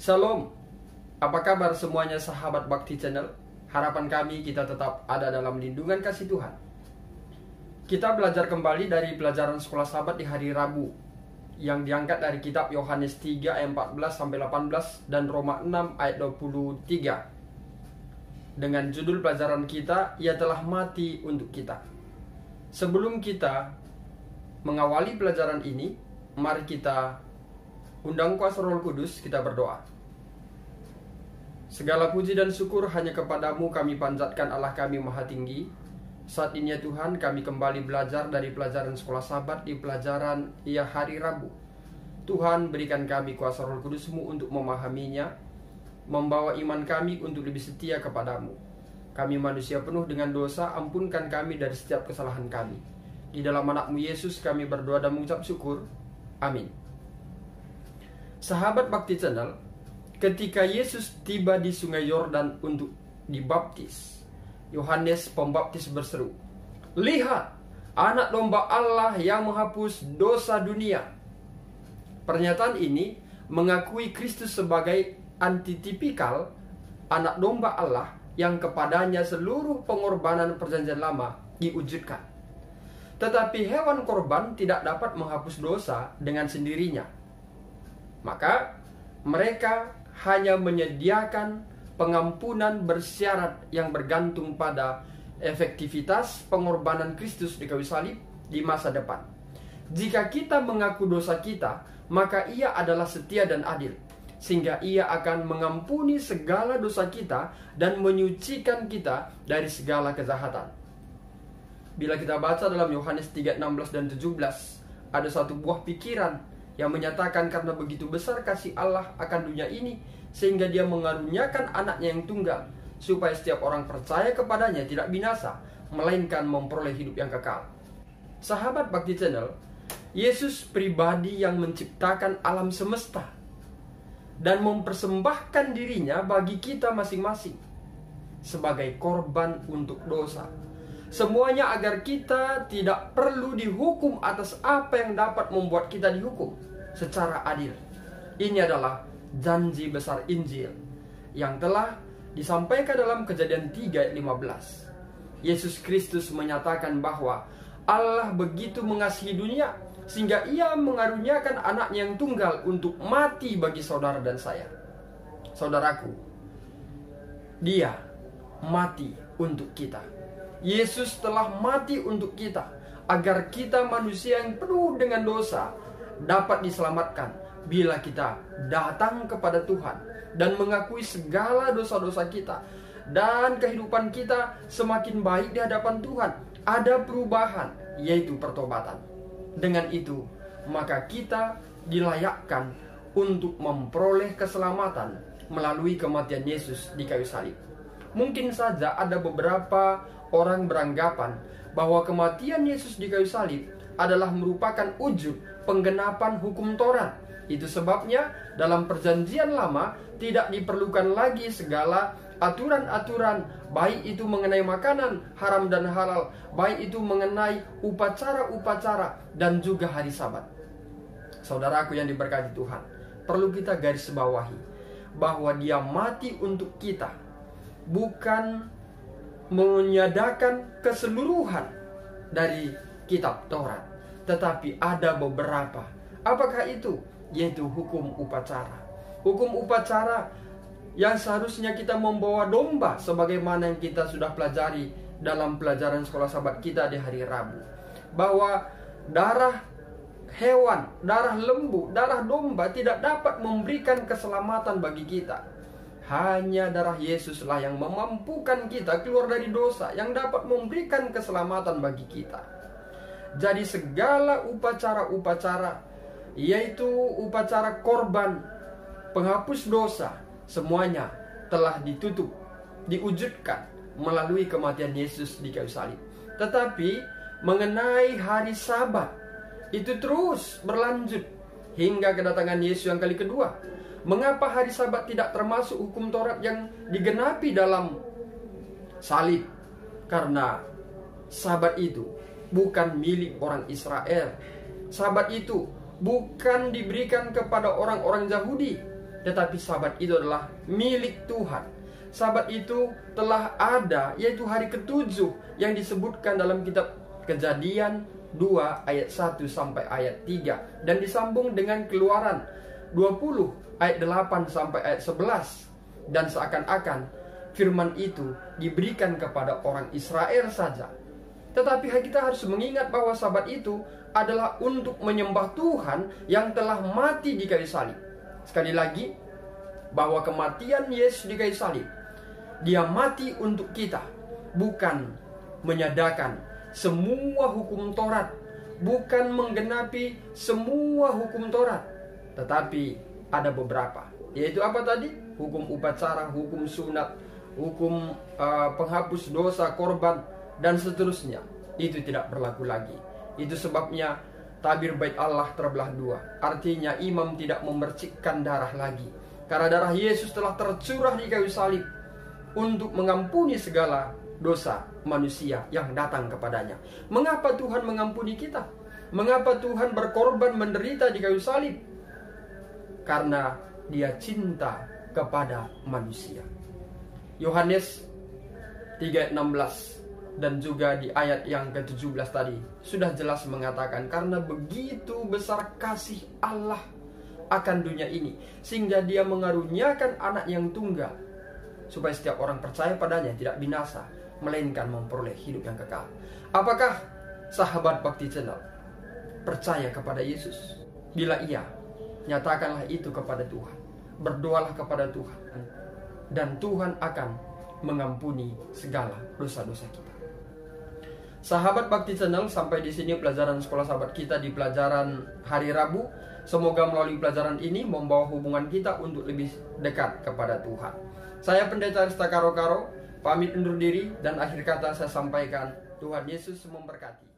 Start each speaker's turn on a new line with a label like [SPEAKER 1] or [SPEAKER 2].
[SPEAKER 1] Shalom, apa kabar semuanya sahabat Bakti Channel? Harapan kami kita tetap ada dalam lindungan kasih Tuhan. Kita belajar kembali dari pelajaran sekolah sahabat di hari Rabu yang diangkat dari kitab Yohanes 3 ayat 14-18 dan Roma 6 ayat 23. Dengan judul pelajaran kita, Ia telah mati untuk kita. Sebelum kita mengawali pelajaran ini, mari kita undang kuasa Roh Kudus, kita berdoa. Segala puji dan syukur hanya kepadamu kami panjatkan Allah kami maha tinggi. Saat ini ya Tuhan, kami kembali belajar dari pelajaran sekolah sahabat di pelajaran hari Rabu. Tuhan, berikan kami kuasa Roh Kudus-Mu untuk memahaminya, membawa iman kami untuk lebih setia kepadamu. Kami manusia penuh dengan dosa, ampunkan kami dari setiap kesalahan kami. Di dalam anak-Mu Yesus kami berdoa dan mengucap syukur. Amin. Sahabat Bakti Channel, ketika Yesus tiba di sungai Yordan untuk dibaptis, Yohanes Pembaptis berseru, "Lihat, anak domba Allah yang menghapus dosa dunia." Pernyataan ini mengakui Kristus sebagai antitipikal anak domba Allah yang kepadanya seluruh pengorbanan perjanjian lama diwujudkan. Tetapi hewan korban tidak dapat menghapus dosa dengan sendirinya. Maka mereka hanya menyediakan pengampunan bersyarat yang bergantung pada efektivitas pengorbanan Kristus di kayu salib di masa depan. Jika kita mengaku dosa kita, maka Ia adalah setia dan adil, sehingga Ia akan mengampuni segala dosa kita dan menyucikan kita dari segala kejahatan. Bila kita baca dalam Yohanes 3, 16 dan 17, ada satu buah pikiran yang menyatakan karena begitu besar kasih Allah akan dunia ini, sehingga Dia mengaruniakan anaknya yang tunggal, supaya setiap orang percaya kepadanya tidak binasa, melainkan memperoleh hidup yang kekal. Sahabat Bakti Channel, Yesus pribadi yang menciptakan alam semesta dan mempersembahkan dirinya bagi kita masing-masing sebagai korban untuk dosa. Semuanya agar kita tidak perlu dihukum atas apa yang dapat membuat kita dihukum secara adil. Ini adalah janji besar Injil yang telah disampaikan dalam Kejadian 3 ayat 15. Yesus Kristus menyatakan bahwa Allah begitu mengasihi dunia sehingga Ia mengaruniakan anaknya yang tunggal untuk mati bagi saudara dan saya. Saudaraku, Dia mati untuk kita. Yesus telah mati untuk kita agar kita manusia yang penuh dengan dosa dapat diselamatkan bila kita datang kepada Tuhan dan mengakui segala dosa-dosa kita, dan kehidupan kita semakin baik di hadapan Tuhan. Ada perubahan, yaitu pertobatan. Dengan itu, maka kita dilayakkan untuk memperoleh keselamatan melalui kematian Yesus di kayu salib. Mungkin saja ada beberapa orang beranggapan bahwa kematian Yesus di kayu salib adalah merupakan wujud penggenapan hukum Taurat. Itu sebabnya dalam perjanjian lama tidak diperlukan lagi segala aturan-aturan, baik itu mengenai makanan haram dan halal, baik itu mengenai upacara-upacara dan juga hari Sabat. Saudaraku yang diberkati Tuhan, perlu kita garis bawahi bahwa Dia mati untuk kita, bukan menyadakan keseluruhan dari kitab Taurat, tetapi ada beberapa. Apakah itu? Yaitu hukum upacara. Hukum upacara yang seharusnya kita membawa domba, sebagaimana yang kita sudah pelajari dalam pelajaran sekolah sahabat kita di hari Rabu, bahwa darah hewan, darah lembu, darah domba tidak dapat memberikan keselamatan bagi kita. Hanya darah Yesuslah yang memampukan kita keluar dari dosa, yang dapat memberikan keselamatan bagi kita. Jadi segala upacara-upacara, yaitu upacara korban, penghapus dosa, semuanya telah ditutup, diwujudkan melalui kematian Yesus di kayu salib. Tetapi mengenai hari Sabat, itu terus berlanjut hingga kedatangan Yesus yang kali kedua. Mengapa hari Sabat tidak termasuk hukum Taurat yang digenapi dalam salib? Karena Sabat itu bukan milik orang Israel. Sabat itu bukan diberikan kepada orang-orang Yahudi, tetapi Sabat itu adalah milik Tuhan. Sabat itu telah ada, yaitu hari ke-7 yang disebutkan dalam kitab Kejadian 2 ayat 1 sampai ayat 3, dan disambung dengan Keluaran 20 ayat 8 sampai ayat 11. Dan seakan-akan firman itu diberikan kepada orang Israel saja. Tetapi kita harus mengingat bahwa Sabat itu adalah untuk menyembah Tuhan yang telah mati di kayu salib. Sekali lagi, bahwa kematian Yesus di kayu salib, Dia mati untuk kita, bukan menyadakan semua hukum Taurat, bukan menggenapi semua hukum Taurat, tetapi ada beberapa, yaitu apa tadi? Hukum upacara, hukum sunat, hukum penghapus dosa, korban, dan seterusnya. Itu tidak berlaku lagi. Itu sebabnya tabir bait Allah terbelah dua. Artinya imam tidak memercikkan darah lagi, karena darah Yesus telah tercurah di kayu salib untuk mengampuni segala dosa manusia yang datang kepadanya. Mengapa Tuhan mengampuni kita? Mengapa Tuhan berkorban menderita di kayu salib? Karena Dia cinta kepada manusia. Yohanes 3:16 dan juga di ayat yang ke-17 tadi sudah jelas mengatakan, karena begitu besar kasih Allah akan dunia ini, sehingga Dia mengaruniakan anak yang tunggal, supaya setiap orang percaya padanya tidak binasa, melainkan memperoleh hidup yang kekal. Apakah sahabat Bakti Channel percaya kepada Yesus? Bila iya, nyatakanlah itu kepada Tuhan. Berdoalah kepada Tuhan, dan Tuhan akan mengampuni segala dosa-dosa kita. Sahabat Bakti Channel, sampai di sini pelajaran sekolah sahabat kita di pelajaran hari Rabu. Semoga melalui pelajaran ini membawa hubungan kita untuk lebih dekat kepada Tuhan. Saya Pendeta Arista Karo-Karo, pamit undur diri, dan akhir kata saya sampaikan, Tuhan Yesus memberkati.